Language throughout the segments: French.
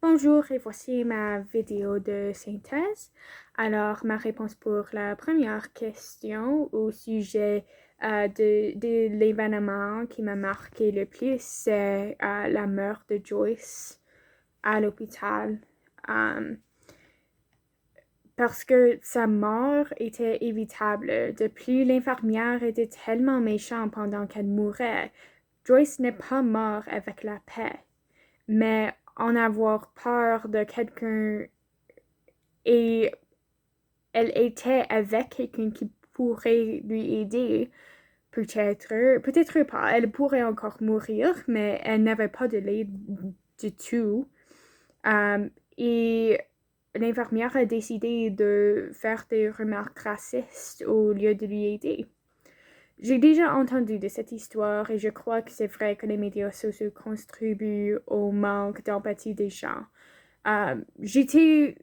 Bonjour et voici ma vidéo de synthèse. Alors, ma réponse pour la première question au sujet de l'événement qui m'a marqué le plus, c'est la mort de Joyce à l'hôpital. Euh, Parce que sa mort était évitable. De plus, l'infirmière était tellement méchante pendant qu'elle mourait. Joyce n'est pas morte avec la paix, mais en avoir peur de quelqu'un et elle était avec quelqu'un qui pourrait lui aider, peut-être pas, elle pourrait encore mourir, mais elle n'avait pas de l'aide du tout. Et l'infirmière a décidé de faire des remarques racistes au lieu de lui aider. J'ai déjà entendu de cette histoire et je crois que c'est vrai que les médias sociaux contribuent au manque d'empathie des gens. J'étais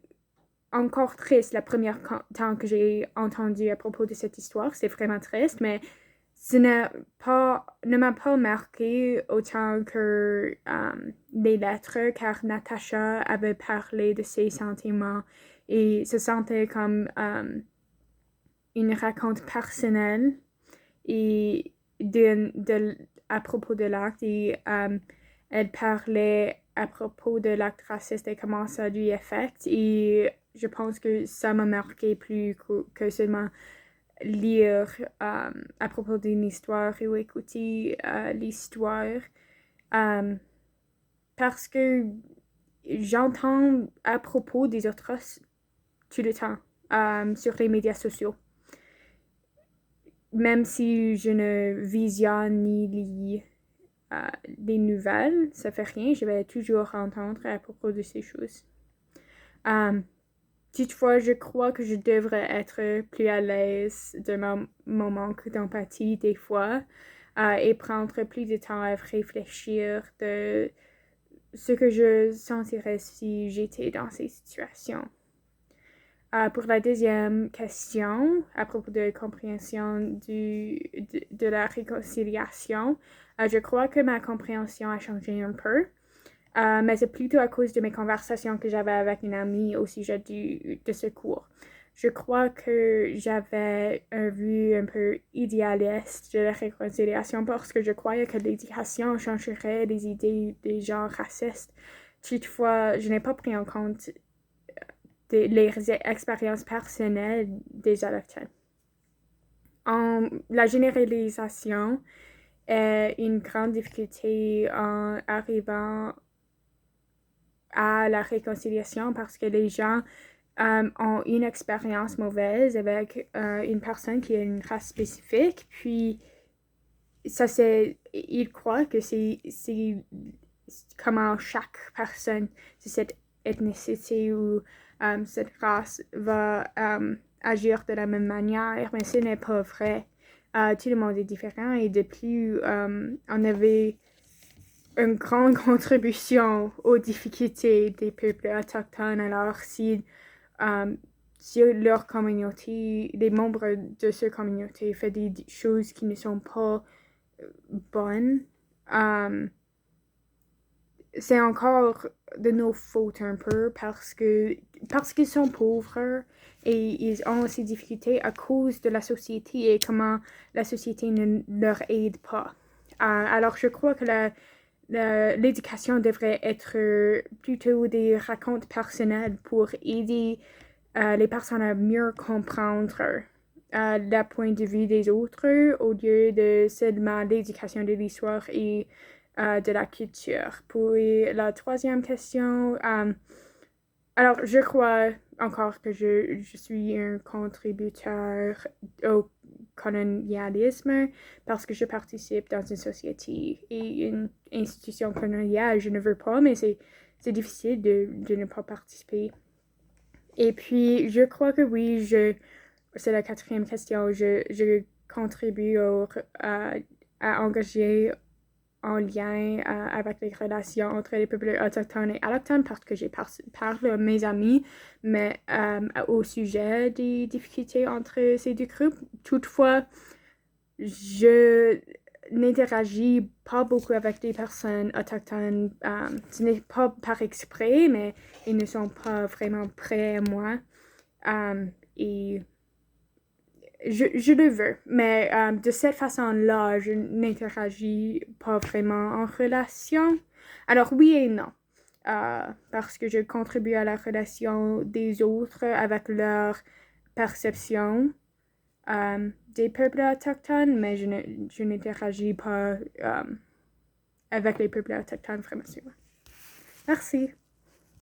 encore triste la première temps que j'ai entendu à propos de cette histoire. C'est vraiment triste, mais ce ne m'a pas marqué autant que les lettres, car Natasha avait parlé de ses sentiments et se sentait comme une raconte personnelle et à propos de l'acte et elle parlait à propos de l'acte raciste et comment ça lui affecte et je pense que ça m'a marqué plus que seulement lire à propos d'une histoire ou écouter l'histoire euh, parce que j'entends à propos des autres tout le temps sur les médias sociaux. Même si je ne visionne ni lis les nouvelles, ça fait rien, je vais toujours entendre à propos de ces choses. Toutefois, je crois que je devrais être plus à l'aise de mon manque d'empathie des fois et prendre plus de temps à réfléchir de ce que je sentirais si j'étais dans ces situations. Pour la deuxième question, à propos de compréhension de la réconciliation, je crois que ma compréhension a changé un peu, mais c'est plutôt à cause de mes conversations que j'avais avec une amie au sujet de ce cours. Je crois que j'avais une vue un peu idéaliste de la réconciliation parce que je croyais que l'éducation changerait les idées des gens racistes. Toutefois, je n'ai pas pris en compte les expériences personnelles des autochtones. La généralisation est une grande difficulté en arrivant à la réconciliation parce que les gens ont une expérience mauvaise avec une personne qui a une race spécifique, puis ça c'est, ils croient que c'est comment chaque personne de cette ethnicité ou cette race va agir de la même manière, mais ce n'est pas vrai. Tout le monde est différent et de plus, on avait une grande contribution aux difficultés des peuples autochtones. Alors, si leur communauté, les membres de cette communauté font des choses qui ne sont pas bonnes, c'est encore de nos fautes un peu parce qu'ils sont pauvres et ils ont ces difficultés à cause de la société et comment la société ne leur aide pas. Alors je crois que l'éducation devrait être plutôt des racontes personnelles pour aider les personnes à mieux comprendre le point de vue des autres au lieu de seulement l'éducation de l'histoire et de la culture. Puis la troisième question, alors je crois encore que je suis un contributeur au colonialisme parce que je participe dans une société et une institution coloniale. Je ne veux pas, mais c'est difficile de ne pas participer. Et puis, je crois que oui, c'est la quatrième question, je contribue à engager en lien avec les relations entre les peuples autochtones et allochtones parce que j'ai parlé à mes amis, mais au sujet des difficultés entre ces deux groupes. Toutefois, je n'interagis pas beaucoup avec des personnes autochtones. Ce n'est pas par exprès, mais ils ne sont pas vraiment près à moi. Et je le veux, mais de cette façon-là, je n'interagis pas vraiment en relation. Alors oui et non, parce que je contribue à la relation des autres avec leur perception des peuples autochtones, mais je n'interagis pas avec les peuples autochtones vraiment souvent. Merci.